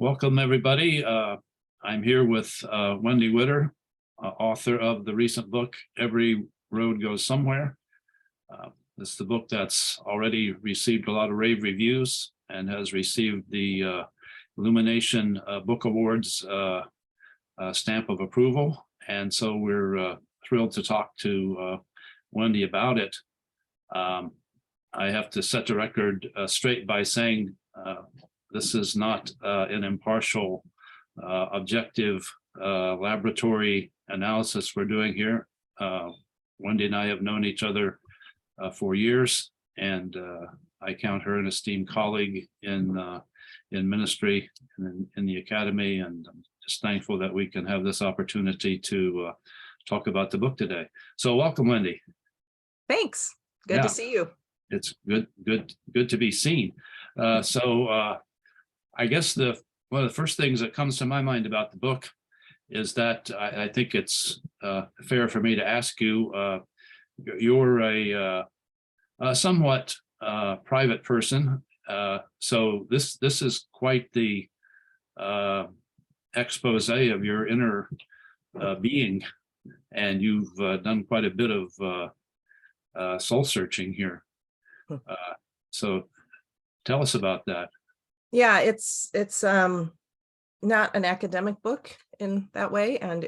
Welcome, everybody. I'm here with Wendy Widder, author of the recent book, Every Road Goes Somewhere. This is the book that's already received a lot of rave reviews and has received the Illumination Book Awards stamp of approval. And so we're thrilled to talk to Wendy about it. I have to set the record straight by saying this is not an impartial, objective laboratory analysis we're doing here. Wendy and I have known each other for years, and I count her an esteemed colleague in ministry and in the academy, and I'm just thankful that we can have this opportunity to talk about the book today. So welcome, Wendy. Thanks. Good to see you. It's good to be seen. I guess one of the first things that comes to my mind about the book is that I think it's fair for me to ask you. You're a somewhat private person, so this is quite the expose of your inner being, and you've done quite a bit of soul searching here. So tell us about that. Yeah, it's not an academic book in that way, and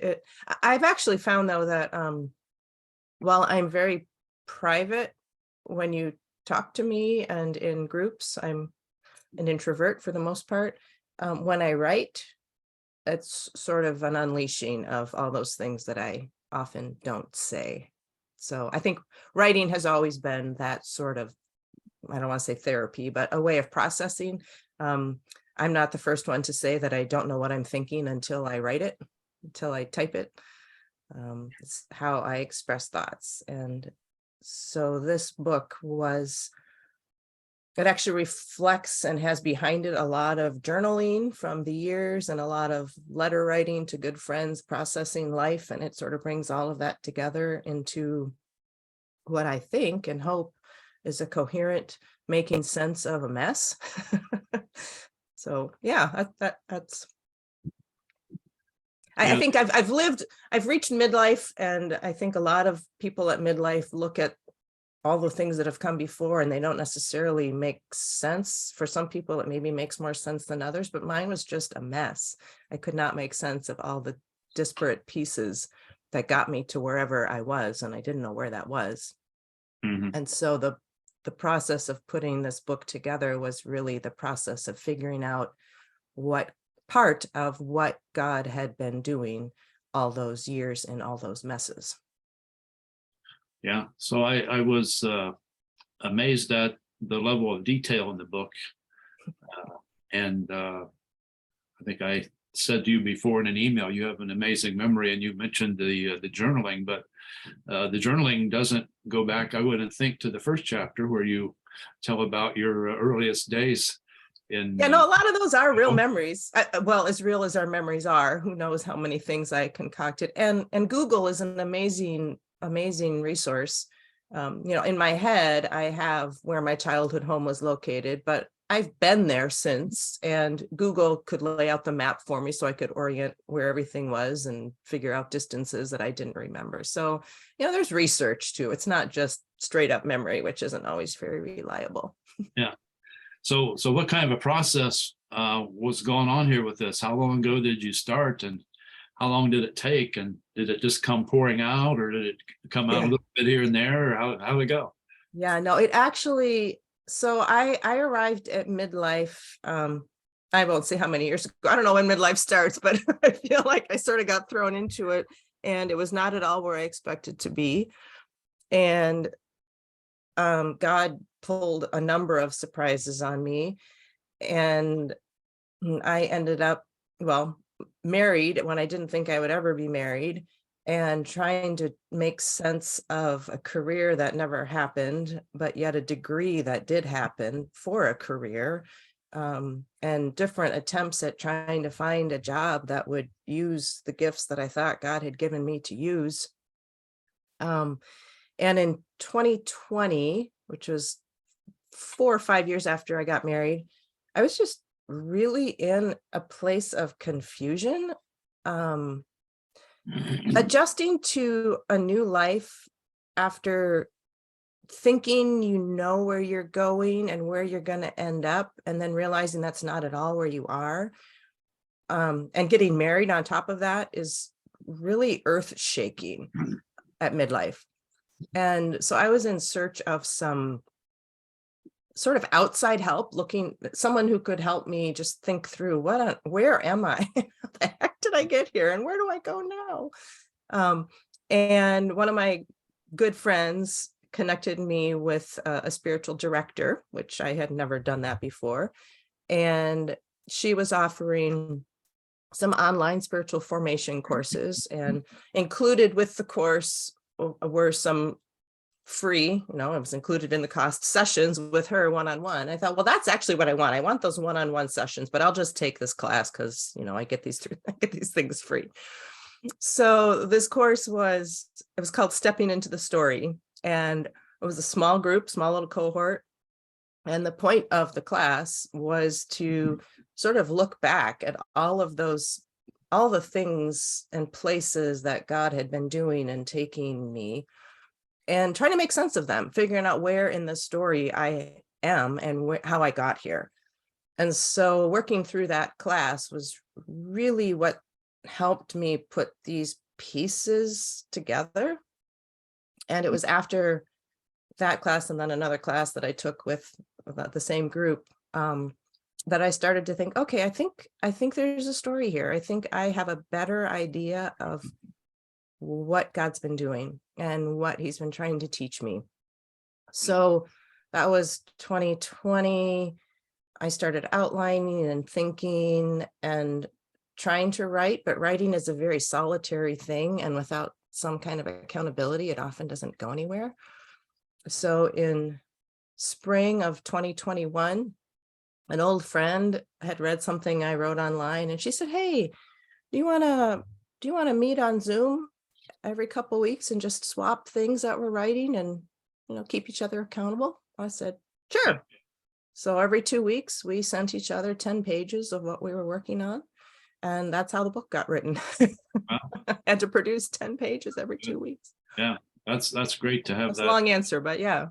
I've actually found though that while I'm very private when you talk to me and in groups, I'm an introvert for the most part. When I write, it's sort of an unleashing of all those things that I often don't say. So I think writing has always been that sort of, I don't want to say therapy, but a way of processing. I'm not the first one to say that I don't know what I'm thinking until I write it, until I type it. It's how I express thoughts. And so this book it actually reflects and has behind it a lot of journaling from the years and a lot of letter writing to good friends, processing life. And it sort of brings all of that together into what I think and hope is a coherent making sense of a mess. So yeah, that's. I think I've reached midlife, and I think a lot of people at midlife look at all the things that have come before and they don't necessarily make sense. For some people, it maybe makes more sense than others, but mine was just a mess. I could not make sense of all the disparate pieces that got me to wherever I was, and I didn't know where that was. Mm-hmm. And so the process of putting this book together was really the process of figuring out what part of what God had been doing all those years and all those messes. Yeah, so I was amazed at the level of detail in the book. And I think I said to you before in an email, you have an amazing memory, and you mentioned the journaling, but the journaling doesn't go back, I wouldn't think, to the first chapter where you tell about your earliest days. A lot of those are real memories. Well, as real as our memories are, who knows how many things I concocted. And Google is an amazing resource. In my head, I have where my childhood home was located, but I've been there since, and Google could lay out the map for me so I could orient where everything was and figure out distances that I didn't remember. So, there's research too. It's not just straight up memory, which isn't always very reliable. Yeah. So what kind of a process was going on here with this? How long ago did you start, and how long did it take? And did it just come pouring out, or did it come out a little bit here and there, or how did it go? Yeah, no, it actually. So I arrived at midlife. I won't say how many years ago. I don't know when midlife starts, but I feel like I sort of got thrown into it, and it was not at all where I expected to be. And God pulled a number of surprises on me, and I ended up, married when I didn't think I would ever be married, and trying to make sense of a career that never happened, but yet a degree that did happen for a career, and different attempts at trying to find a job that would use the gifts that I thought God had given me to use. And in 2020, which was 4 or 5 years after I got married, I was just really in a place of confusion, um, adjusting to a new life after thinking you know where you're going and where you're going to end up, and then realizing that's not at all where you are. And getting married on top of that is really earth shaking at midlife. And so I was in search of some sort of outside help, looking someone who could help me just think through where am I? How the heck did I get here? And where do I go now? And one of my good friends connected me with a spiritual director, which I had never done that before. And she was offering some online spiritual formation courses, and included with the course were some free, it was included in the cost, sessions with her one-on-one. I thought, well, that's actually what I want. I want those one-on-one sessions, but I'll just take this class because, I get these things free. So this course was called Stepping into the Story. And it was a small group, small little cohort. And the point of the class was to sort of look back at all the things and places that God had been doing and taking me, and trying to make sense of them, figuring out where in the story I am and how I got here. And so working through that class was really what helped me put these pieces together. And it was after that class and then another class that I took with the same group, that I started to think, okay, I think there's a story here. I think I have a better idea of what God's been doing and what he's been trying to teach me. So that was 2020. I started outlining and thinking and trying to write, but writing is a very solitary thing. And without some kind of accountability, it often doesn't go anywhere. So in spring of 2021, an old friend had read something I wrote online, and she said, "Hey, do you want to meet on Zoom every couple of weeks and just swap things that we're writing and, keep each other accountable?" I said, "Sure." So every 2 weeks we sent each other 10 pages of what we were working on. And that's how the book got written. Wow. I had to produce 10 pages every 2 weeks. Yeah, that's great to have That's that. a long answer, but yeah.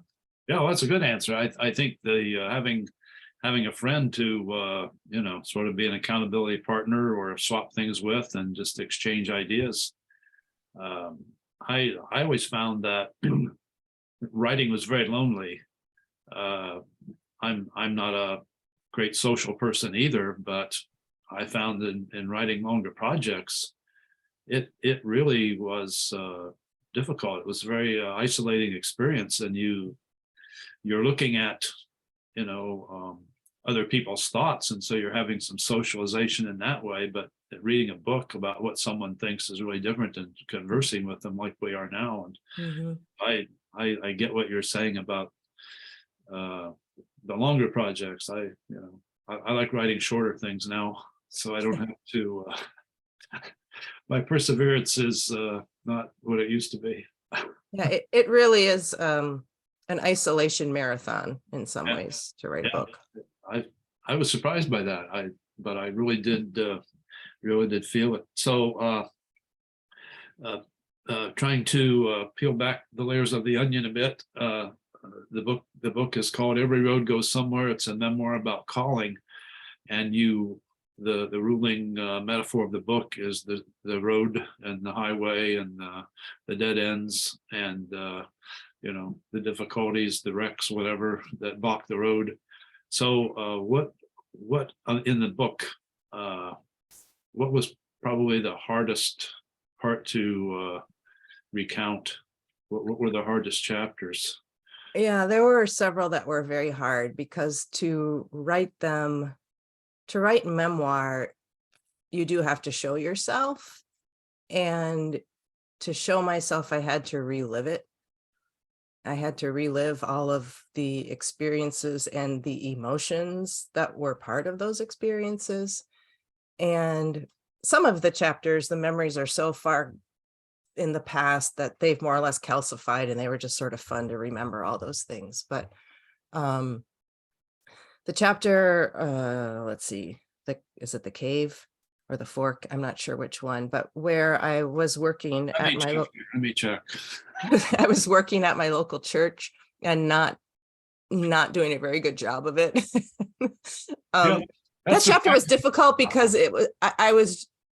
Yeah, well, that's a good answer. I think the having a friend to sort of be an accountability partner or swap things with and just exchange ideas. I always found that writing was very lonely. I'm not a great social person either, but I found in writing longer projects, it really was difficult. It was a very isolating experience, and you're looking at other people's thoughts, and so you're having some socialization in that way. But reading a book about what someone thinks is really different than conversing with them like we are now. And I get what you're saying about the longer projects. I like writing shorter things now, so I don't have to. My perseverance is not what it used to be. Yeah, it really is an isolation marathon in some Yeah. ways to write a book. I was surprised by that. But I really did feel it. So trying to peel back the layers of the onion a bit. The book is called Every Road Goes Somewhere. It's a memoir about calling, and the ruling metaphor of the book is the road and the highway and the dead ends and the difficulties, the wrecks, whatever that block the road. So what in the book, what was probably the hardest part to recount? What were the hardest chapters? Yeah, there were several that were very hard, because to write memoir, you do have to show yourself. And to show myself, I had to relive it. I had to relive all of the experiences and the emotions that were part of those experiences. And some of the chapters, the memories are so far in the past that they've more or less calcified, and they were just sort of fun to remember all those things. But The chapter, let's see, is it the cave or the fork? I'm not sure which one, but where I was working Let at me my check. Let me check. I was working at my local church and not doing a very good job of it. Yeah, That that's the chapter was fact. difficult because I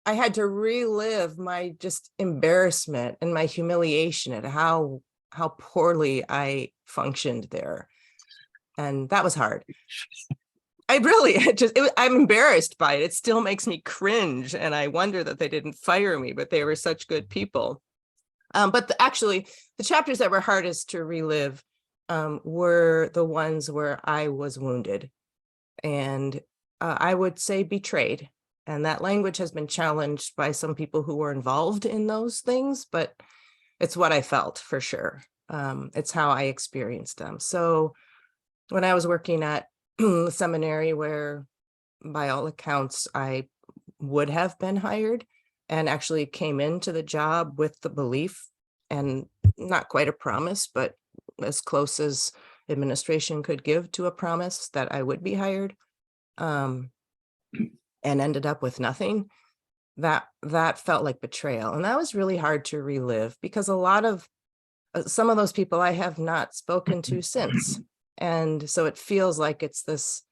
had to relive my just embarrassment and my humiliation at how poorly I functioned there. And that was hard. I really I'm embarrassed by it. It still makes me cringe. And I wonder that they didn't fire me, but they were such good people. But actually, the chapters that were hardest to relive were the ones where I was wounded and I would say betrayed. And that language has been challenged by some people who were involved in those things, but it's what I felt for sure. It's how I experienced them. So when I was working at the seminary, where by all accounts I would have been hired, and actually came into the job with the belief, and not quite a promise, but as close as administration could give to a promise, that I would be hired, and ended up with nothing. That felt like betrayal, and that was really hard to relive because a lot of some of those people I have not spoken to since. And so it feels like it's this,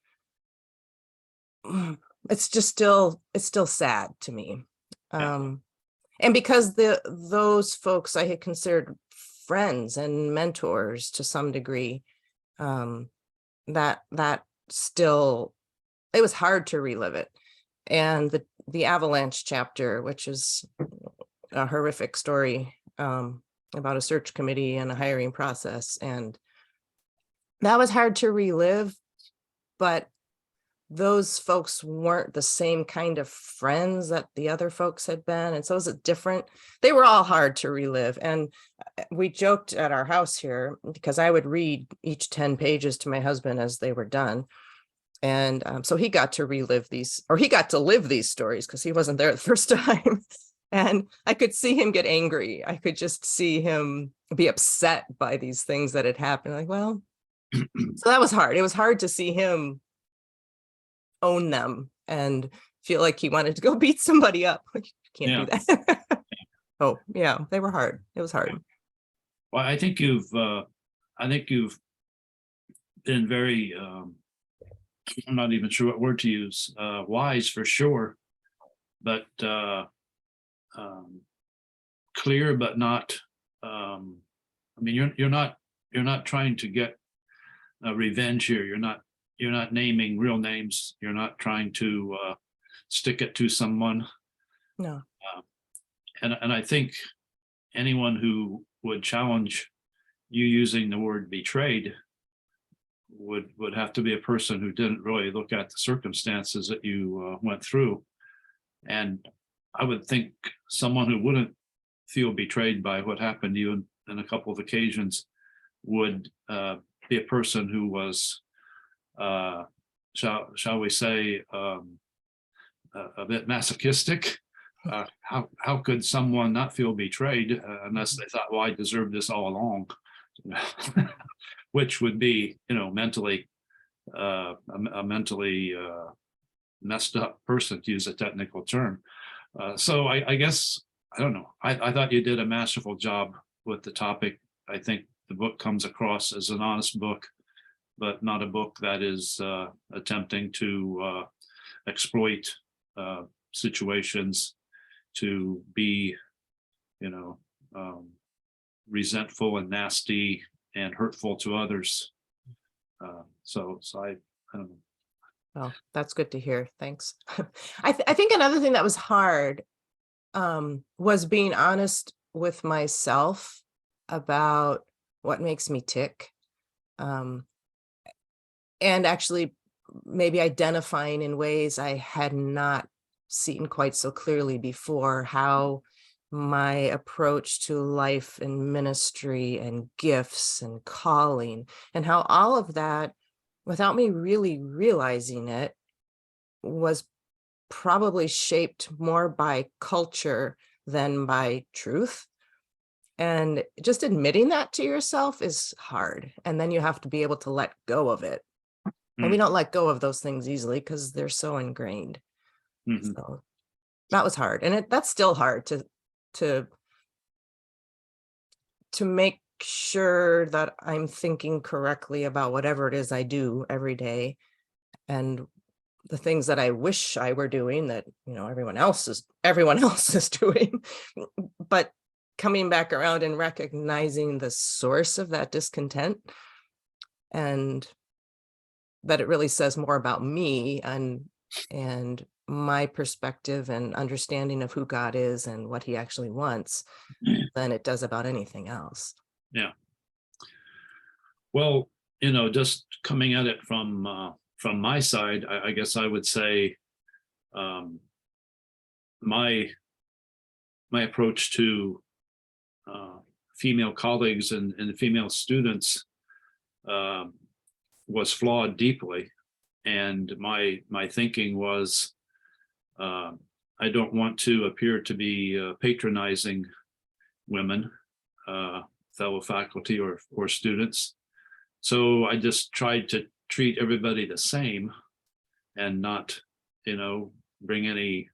it's still sad to me. Yeah. And because those folks I had considered friends and mentors to some degree, that still, it was hard to relive it. And the avalanche chapter, which is a horrific story, about a search committee and a hiring process, and that was hard to relive, but those folks weren't the same kind of friends that the other folks had been. And so it was different. They were all hard to relive. And we joked at our house here because I would read each 10 pages to my husband as they were done. And so he got to relive these, or he got to live these stories because he wasn't there the first time. And I could see him get angry. I could just see him be upset by these things that had happened. Like, well, so that was hard. It was hard to see him own them and feel like he wanted to go beat somebody up. Like, you can't do that. Oh, yeah, they were hard. It was hard. Well, I think you've been very, I'm not even sure what word to use, wise for sure, but clear, but not, I mean, you're not trying to get revenge here. You're not naming real names. You're not trying to stick it to someone. No. And I think anyone who would challenge you using the word betrayed would have to be a person who didn't really look at the circumstances that you went through. And I would think someone who wouldn't feel betrayed by what happened to you in a couple of occasions would be a person who was, shall we say, a bit masochistic. How could someone not feel betrayed unless they thought, well, I deserved this all along, which would be, mentally a mentally messed up person, to use a technical term. So I guess, I don't know. I thought you did a masterful job with the topic. I think the book comes across as an honest book, but not a book that is attempting to exploit situations to be, resentful and nasty and hurtful to others. So I don't know. Well, that's good to hear. Thanks. I think another thing that was hard was being honest with myself about what makes me tick. And actually maybe identifying in ways I had not seen quite so clearly before, how my approach to life and ministry and gifts and calling, and how all of that, without me really realizing it, was probably shaped more by culture than by truth. And just admitting that to yourself is hard. And then you have to be able to let go of it. And we don't let go of those things easily because they're so ingrained. Mhm. So that was hard. And that's still hard to make sure that I'm thinking correctly about whatever it is I do every day, and the things that I wish I were doing that, everyone else is doing. But coming back around and recognizing the source of that discontent, and that it really says more about me and my perspective and understanding of who God is and what he actually wants than it does about anything else. Yeah. Well, just coming at it from my side, I guess I would say my approach to female colleagues and female students was flawed deeply, and my thinking was I don't want to appear to be patronizing women, fellow faculty or students. So I just tried to treat everybody the same and not, bring any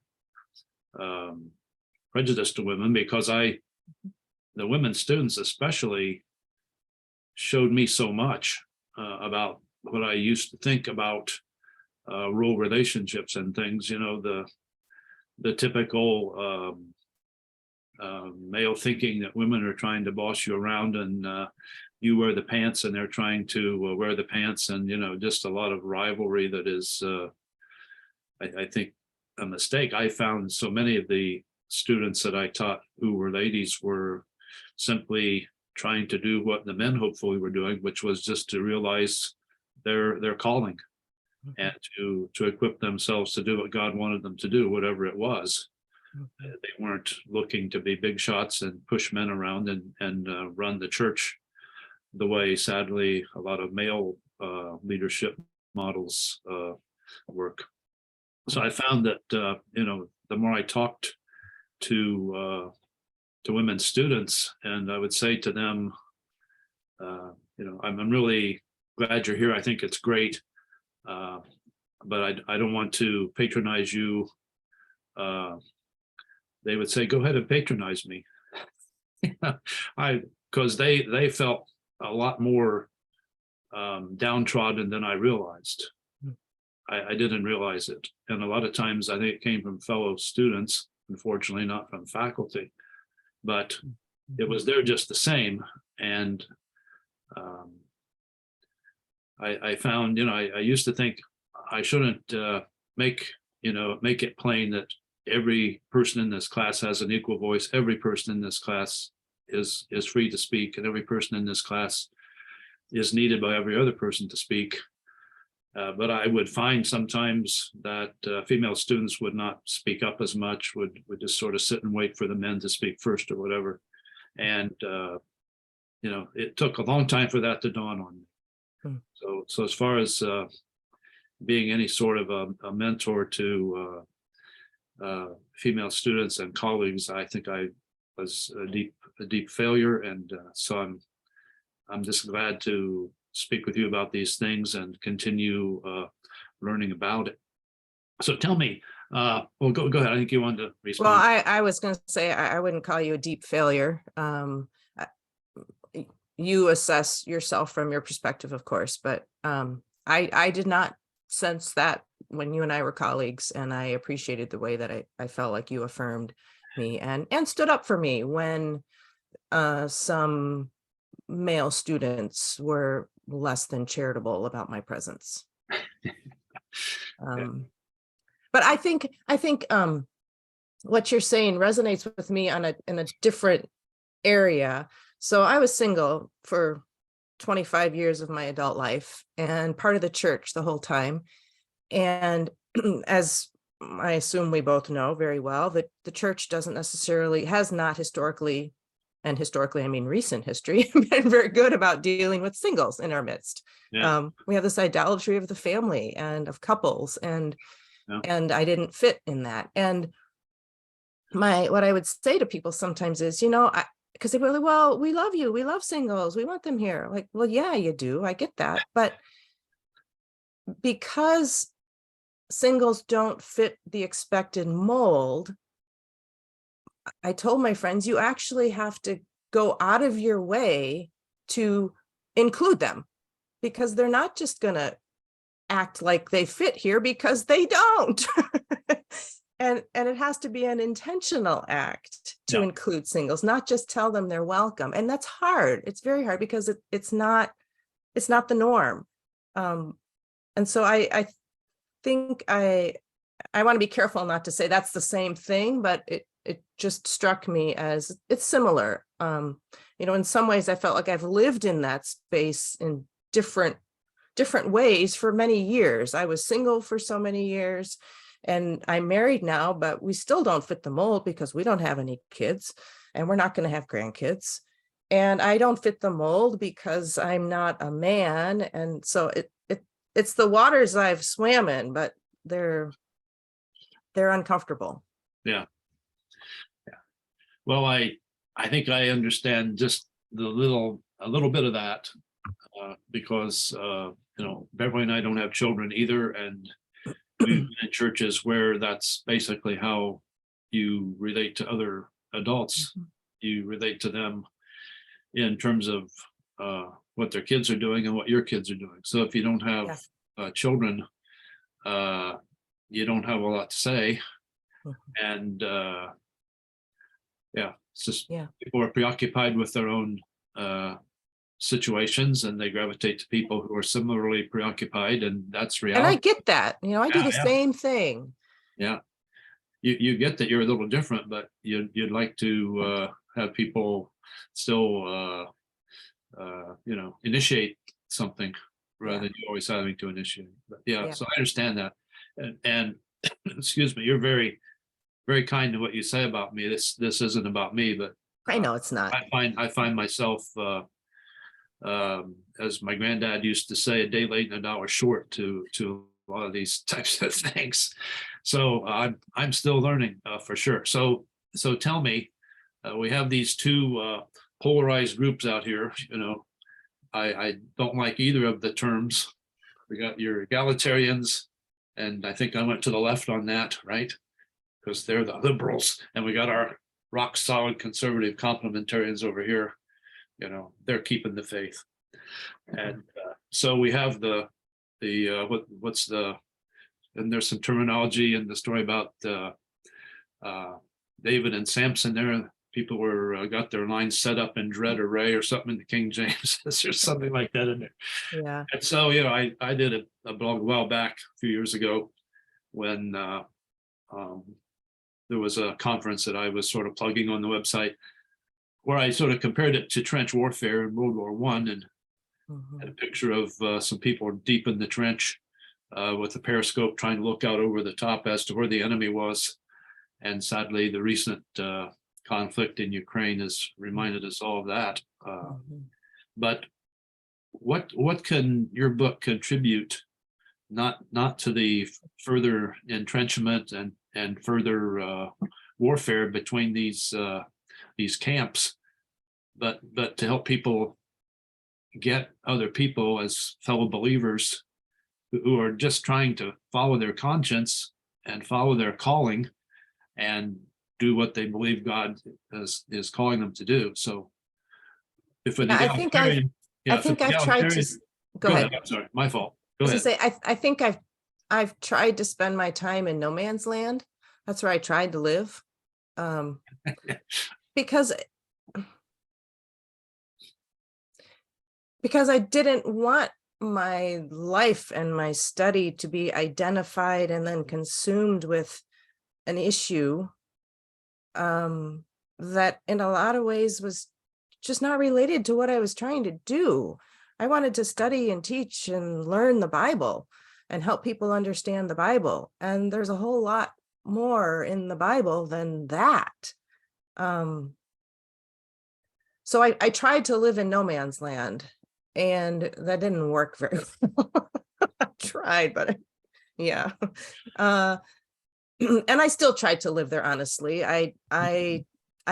prejudice to women, because the women students especially showed me so much about what I used to think about role relationships and things, the typical male thinking that women are trying to boss you around, and you wear the pants and they're trying to wear the pants, and just a lot of rivalry that is I think a mistake. I found so many of the students that I taught who were ladies were simply trying to do what the men hopefully were doing, which was just to realize their calling and to equip themselves to do what God wanted them to do, whatever it was. They weren't looking to be big shots and push men around and run the church the way, sadly, a lot of male leadership models work. So I found that the more I talked to women students, and I would say to them, I'm really glad you're here. I think it's great, but I don't want to patronize you. They would say, "Go ahead and patronize me," because they felt a lot more downtrodden than I realized. I didn't realize it, and a lot of times I think it came from fellow students, unfortunately, not from faculty, but it was there just the same. And I found, I used to think I shouldn't make it plain that every person in this class has an equal voice. Every person in this class is free to speak, and every person in this class is needed by every other person to speak. But I would find sometimes that female students would not speak up as much, would just sort of sit and wait for the men to speak first or whatever. And, it took a long time for that to dawn on me. So as far as being any sort of a mentor to female students and colleagues, I think I was a deep failure. And so I'm just glad to speak with you about these things and continue learning about it. So tell me, well, go ahead. I think you wanted to respond. Well, I was going to say, I wouldn't call you a deep failure. You assess yourself from your perspective, of course, but I did not sense that when you and I were colleagues, and I appreciated the way that I felt like you affirmed me and stood up for me when some male students were less than charitable about my presence. But I think what you're saying resonates with me in a different area. So I was single for 25 years of my adult life and part of the church the whole time. And as I assume we both know very well, that the church has not historically, and historically, I mean recent history, been very good about dealing with singles in our midst. Yeah. We have this idolatry of the family and of couples, and I didn't fit in that. And what I would say to people sometimes is, because they really, well, we love you, we love singles, we want them here. Like, well, yeah, you do, I get that, but because singles don't fit the expected mold, I told my friends, you actually have to go out of your way to include them, because they're not just going to act like they fit here, because they don't. And it has to be an intentional act to include singles, not just tell them they're welcome. And that's hard. It's very hard, because it's not the norm. And so I think I want to be careful not to say that's the same thing, but it just struck me as it's similar. In some ways I felt like I've lived in that space in different ways for many years. I was single for so many years, and I'm married now, but we still don't fit the mold because we don't have any kids, and we're not going to have grandkids. And I don't fit the mold because I'm not a man. And so it's the waters I've swam in, but they're uncomfortable. Yeah. Well, I think I understand just a little bit of that, because Beverly and I don't have children either, and we've been in churches where that's basically how you relate to other adults. Mhm. You relate to them in terms of what their kids are doing and what your kids are doing. So if you don't have children, you don't have a lot to say. Mhm. And it's just people are preoccupied with their own situations, and they gravitate to people who are similarly preoccupied, and that's reality. And I get that. I do the same thing. Yeah. You get that you're a little different, but you'd like to have people still initiate something rather than you always having to initiate. But so I understand that. And excuse me, you're very, very kind to what you say about me. This isn't about me, but I know it's not. I find myself as my granddad used to say, a day late and a dollar short to a lot of these types of things. So I'm still learning for sure. So tell me, we have these two polarized groups out here. I don't like either of the terms. We got your egalitarians, and I think I went to the left on that, right? Because they're the liberals, and we got our rock solid conservative complementarians over here. They're keeping the faith. And so we have what's the, and there's some terminology in the story about David and Samson there. People were got their lines set up in dread array or something in the King James. There's something like that in there. Yeah. And so, I did a blog a while back, a few years ago, when there was a conference that I was sort of plugging on the website, where I sort of compared it to trench warfare in World War I, and had a picture of some people deep in the trench with a periscope trying to look out over the top as to where the enemy was. And sadly, the recent conflict in Ukraine has reminded us all of that. But what can your book contribute, not to the further entrenchment and further warfare between these camps, but to help people get other people as fellow believers who are just trying to follow their conscience and follow their calling and do what they believe God is calling them to do. So if an egalitarian, I think I've tried to go ahead. I'm sorry, my fault. Go ahead. I think I've tried to spend my time in no man's land. That's where I tried to live. Because I didn't want my life and my study to be identified and then consumed with an issue that in a lot of ways was just not related to what I was trying to do. I wanted to study and teach and learn the Bible and help people understand the Bible. And there's a whole lot more in the Bible than that. So I tried to live in no man's land, and that didn't work very well. I tried, but yeah. And I still tried to live there, honestly. I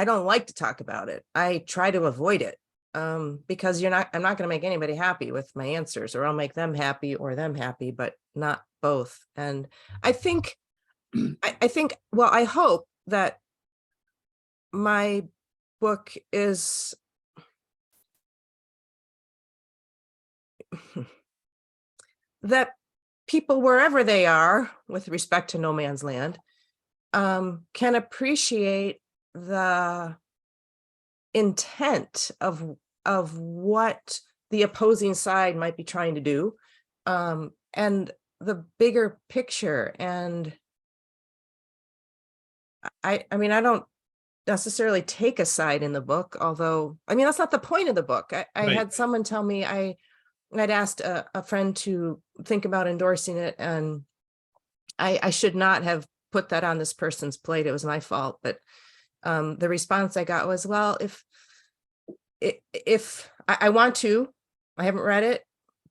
don't like to talk about it. I try to avoid it. because I'm not going to make anybody happy with my answers, or I'll make them happy or them happy, but not both. And I think, well, I hope that my book is that people, wherever they are with respect to no man's land, can appreciate the intent of what the opposing side might be trying to do, and the bigger picture. And I mean, I don't necessarily take a side in the book, although, I mean, that's not the point of the book. I Right. had someone tell me, I'd asked a friend to think about endorsing it, and I should not have put that on this person's plate. It was my fault. But the response I got was, well, if I want to, I haven't read it,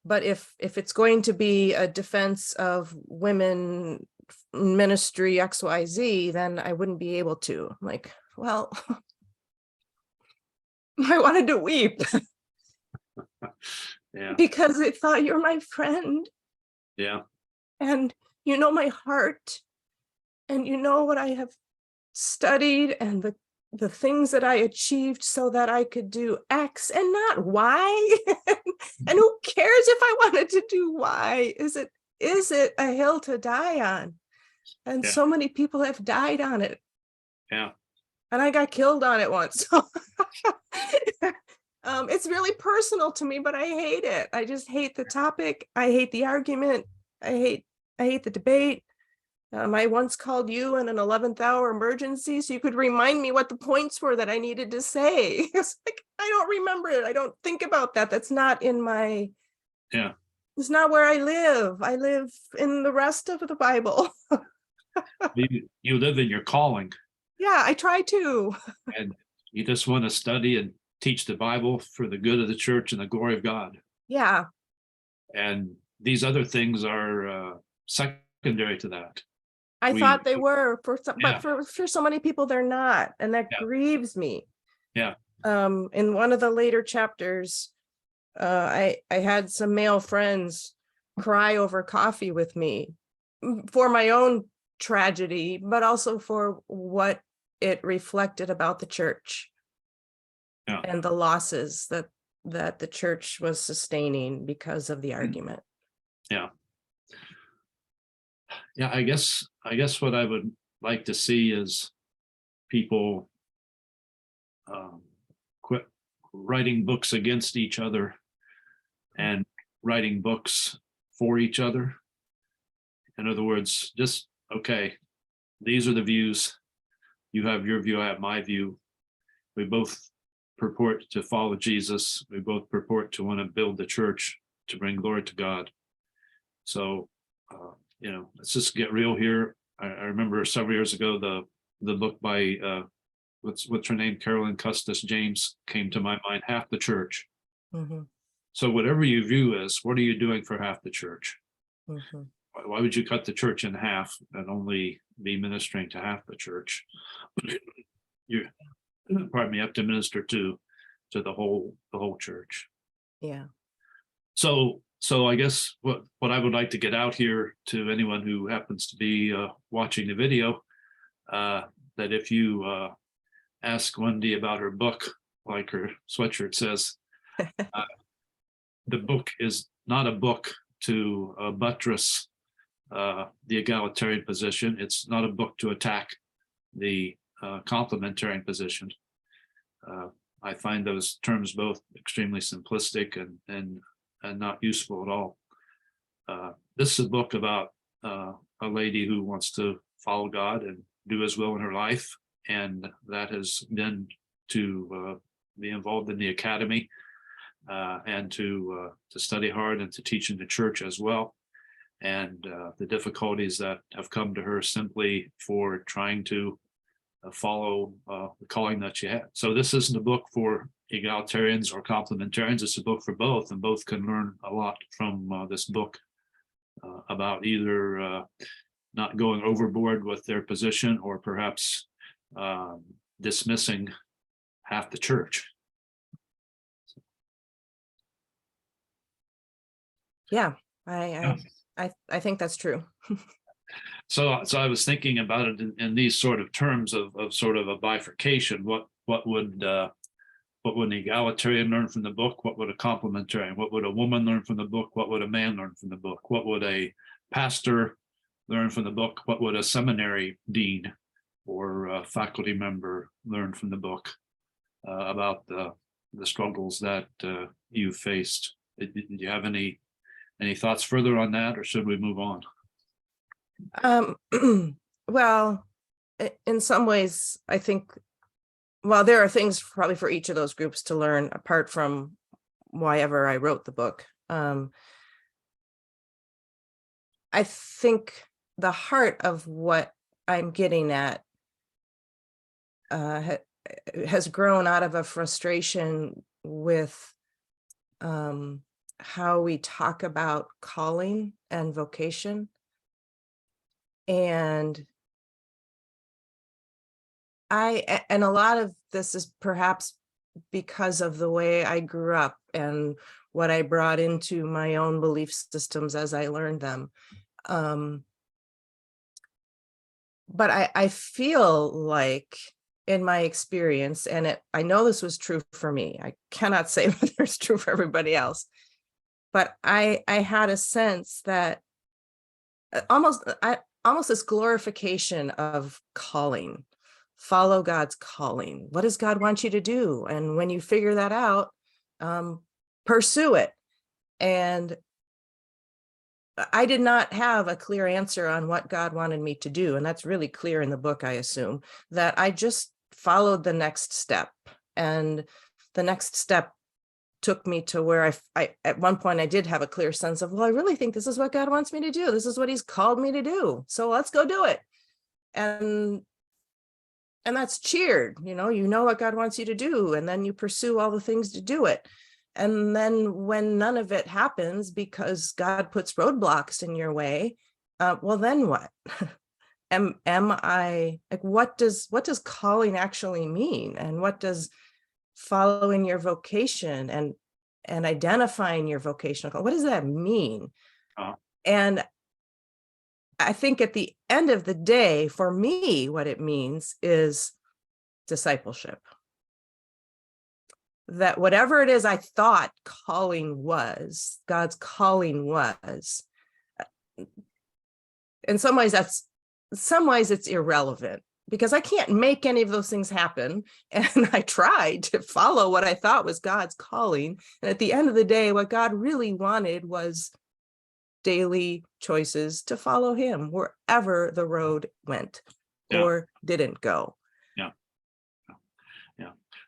but if it's going to be a defense of women ministry XYZ, then I wouldn't be able to. I'm like, well, I wanted to weep. Yeah. Because I thought, you're my friend. Yeah. And you know my heart, and you know what I have studied, and the things that I achieved so that I could do X and not Y. And who cares if I wanted to do Y? Is it a hill to die on? And Yeah. so many people have died on it. Yeah. And I got killed on it once. So it's really personal to me, but I hate it. I just hate the topic. I hate the argument. I hate the debate. I once called you in an 11th hour emergency so you could remind me what the points were that I needed to say. It's like, I don't remember it. I don't think about that. That's not in my, it's not where I live. I live in the rest of the Bible. You live in your calling. Yeah, I try to. And you just want to study and teach the Bible for the good of the church and the glory of God. Yeah. And these other things are secondary to that. I thought they were for some, Yeah. but for so many people, they're not. And that grieves me. Yeah. In one of the later chapters, I had some male friends cry over coffee with me for my own tragedy, but also for what it reflected about the church and the losses that the church was sustaining because of the argument. Yeah. Yeah, I guess what I would like to see is people quit writing books against each other and writing books for each other. In other words, just, okay, these are the views. You have your view, I have my view. We both purport to follow Jesus. We both purport to want to build the church to bring glory to God. So, let's just get real here. I remember several years ago, the book by, what's her name? Carolyn Custis James came to my mind, Half the Church. Mm-hmm. So whatever your view is, what are you doing for half the church? Mm-hmm. Why would you cut the church in half and only be ministering to half the church? You have to minister to the whole church. Yeah. So I guess what I would like to get out here to anyone who happens to be watching the video, that if you ask Wendy about her book, like her sweatshirt says, the book is not a book to buttress the egalitarian position. It's not a book to attack the complementarian position. I find those terms both extremely simplistic and not useful at all. This is a book about a lady who wants to follow God and do his will in her life, and that has been to be involved in the academy and to study hard and to teach in the church as well, and the difficulties that have come to her simply for trying to follow the calling that she had. So this isn't a book for egalitarians or complementarians. It's a book for both, and both can learn a lot from this book about either not going overboard with their position or perhaps dismissing half the church. Yeah, Yeah. I think that's true. So I was thinking about it in these sort of terms of sort of a bifurcation. What would an egalitarian learn from the book? What would a complementarian? What would a woman learn from the book? What would a man learn from the book? What would a pastor learn from the book? What would a seminary dean or a faculty member learn from the book about the struggles that you faced? Do you have any thoughts further on that, or should we move on? Well, in some ways, I think, well, there are things probably for each of those groups to learn apart from why ever I wrote the book. I think the heart of what I'm getting at has grown out of a frustration with how we talk about calling and vocation. And a lot of this is perhaps because of the way I grew up and what I brought into my own belief systems as I learned them. But I feel like in my experience, and I know this was true for me, I cannot say whether it's true for everybody else, but I had a sense that almost this glorification of calling, follow God's calling. What does God want you to do? And when you figure that out, pursue it. And I did not have a clear answer on what God wanted me to do. And that's really clear in the book, I assume, that I just followed the next step. And the next step took me to where I at one point I did have a clear sense of, well, I really think this is what God wants me to do. This is what he's called me to do. So let's go do it. And that's cheered, you know what God wants you to do. And then you pursue all the things to do it. And then when none of it happens because God puts roadblocks in your way, well, then what? am I like, what does calling actually mean? And what does following your vocation and identifying your vocational call, what does that mean? And I think at the end of the day, for me, what it means is discipleship. That whatever it is I thought calling was, God's calling was, in some ways it's irrelevant because I can't make any of those things happen. And I tried to follow what I thought was God's calling. And at the end of the day, what God really wanted was daily choices to follow him wherever the road went or didn't go. Yeah,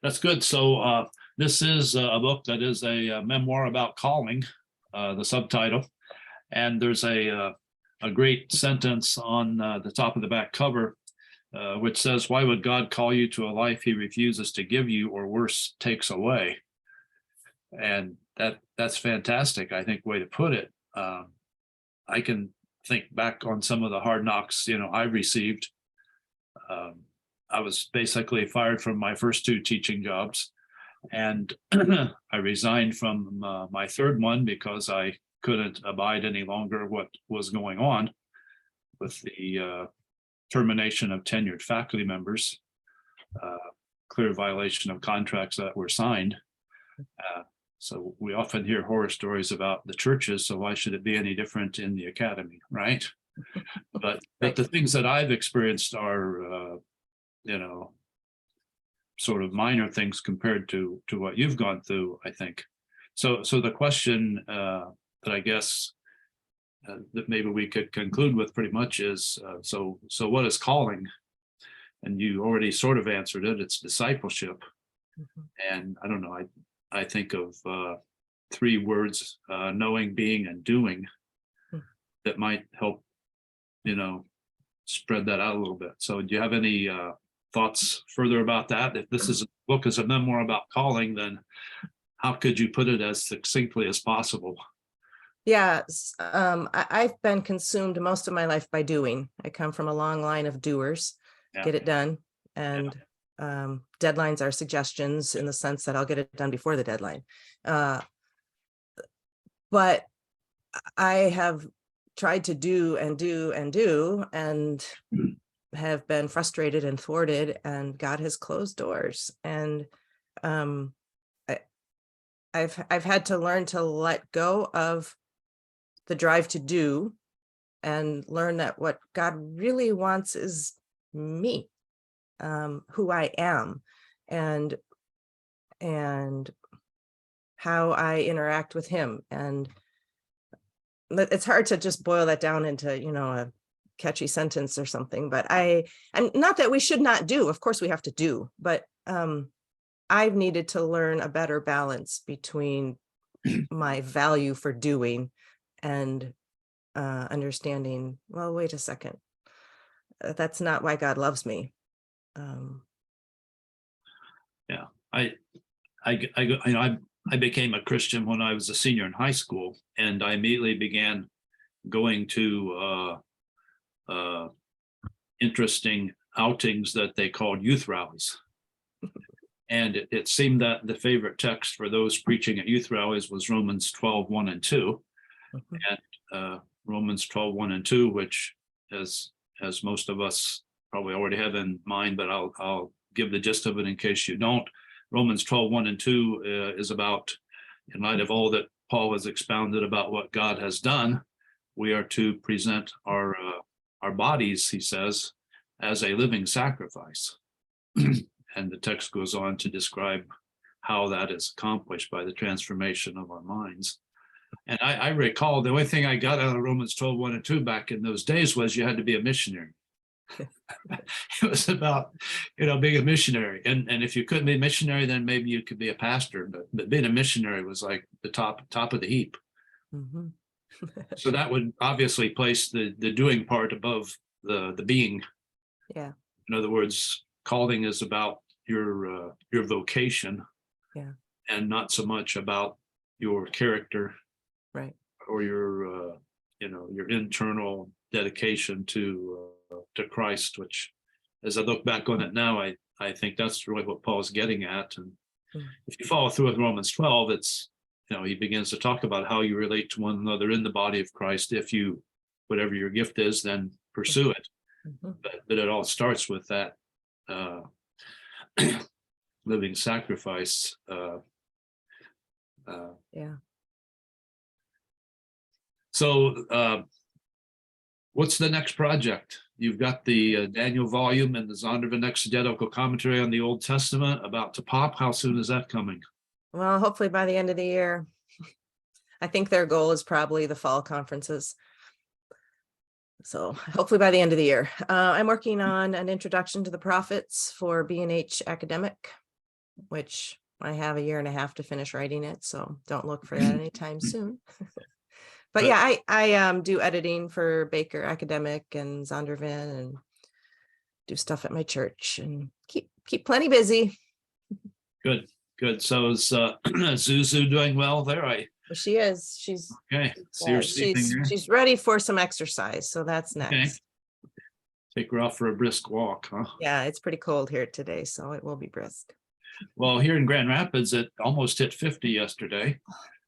that's good. So this is a book that is a memoir about calling, the subtitle. And there's a great sentence on the top of the back cover, which says, "Why would God call you to a life he refuses to give you, or worse, takes away?" And that's fantastic, I think, way to put it. I can think back on some of the hard knocks, I received. I was basically fired from my first two teaching jobs, and I resigned from my third one because I couldn't abide any longer what was going on with the termination of tenured faculty members, clear violation of contracts that were signed. So we often hear horror stories about the churches, so why should it be any different in the academy, right? But the things that I've experienced are, sort of minor things compared to what you've gone through, I think. So the question that I guess that maybe we could conclude with pretty much is, so what is calling? And you already sort of answered it. It's discipleship. And I don't know, I think of three words, knowing, being, and doing, that might help, spread that out a little bit. So do you have any thoughts further about that? If this is a book is a memoir about calling, then how could you put it as succinctly as possible? Yes, I've been consumed most of my life by doing. I come from a long line of doers, get it done. And deadlines are suggestions in the sense that I'll get it done before the deadline. But I have tried to do and do and do and have been frustrated and thwarted, and God has closed doors. And um, I've had to learn to let go of the drive to do and learn that what God really wants is me, who I am, and how I interact with him. And it's hard to just boil that down into, a catchy sentence or something, but I'm not that we should not do, of course we have to do, but I've needed to learn a better balance between my value for doing and understanding, well, wait a second, that's not why God loves me. Yeah, I became a Christian when I was a senior in high school, and I immediately began going to interesting outings that they called youth rallies. And it seemed that the favorite text for those preaching at youth rallies was Romans 12:1 and 2. And Romans 12:1 and 2, which as most of us probably already have in mind, but I'll give the gist of it in case you don't. Romans 12:1 and 2 is about, in light of all that Paul has expounded about what God has done, we are to present our bodies, he says, as a living sacrifice. And the text goes on to describe how that is accomplished by the transformation of our minds. And I recall the only thing I got out of Romans 12:1 and 2 back in those days was you had to be a missionary. It was about, being a missionary. And if you couldn't be a missionary, then maybe you could be a pastor. But being a missionary was like the top of the heap. Mm-hmm. So that would obviously place the doing part above the being. Yeah. In other words, calling is about your vocation, yeah, and not so much about your character, right, or your your internal dedication to Christ. Which, as I look back on it now, I think that's really what Paul's getting at. And if you follow through with Romans 12, it's he begins to talk about how you relate to one another in the body of Christ. If you, whatever your gift is, then pursue it. But it all starts with that living sacrifice. Yeah. So what's the next project? You've got the Daniel volume and the Zondervan exegetical commentary on the Old Testament about to pop. How soon is that coming? Well, hopefully by the end of the year. I think their goal is probably the fall conferences. So hopefully by the end of the year. I'm working on an introduction to the prophets for B&H academic, which I have a year and a half to finish writing it. So don't look for that anytime soon. But yeah, I do editing for Baker Academic and Zondervan, and do stuff at my church and keep plenty busy. Good. So is Zuzu doing well there? Well, she is. She's okay. So you're sleeping there? She's ready for some exercise, so that's next. Okay. Take her out for a brisk walk, huh? Yeah, it's pretty cold here today, so it will be brisk. Well, here in Grand Rapids, it almost hit 50 yesterday.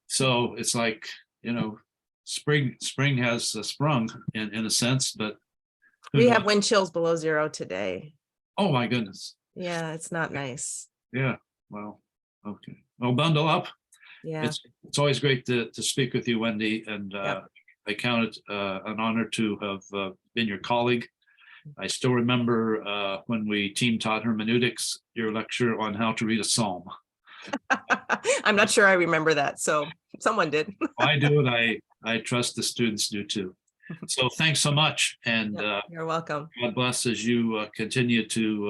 So it's like, spring has sprung in a sense, but we have wind chills below 0 today. Oh my goodness. Yeah, it's not nice. Yeah. Well, okay. Well, bundle up. Yeah. It's always great to speak with you, Wendy, and I count it an honor to have been your colleague. I still remember when we team taught hermeneutics, your lecture on how to read a psalm. I'm not sure I remember that, so someone did. I do, and I trust the students do too. So thanks so much, and you're welcome. God bless as you continue to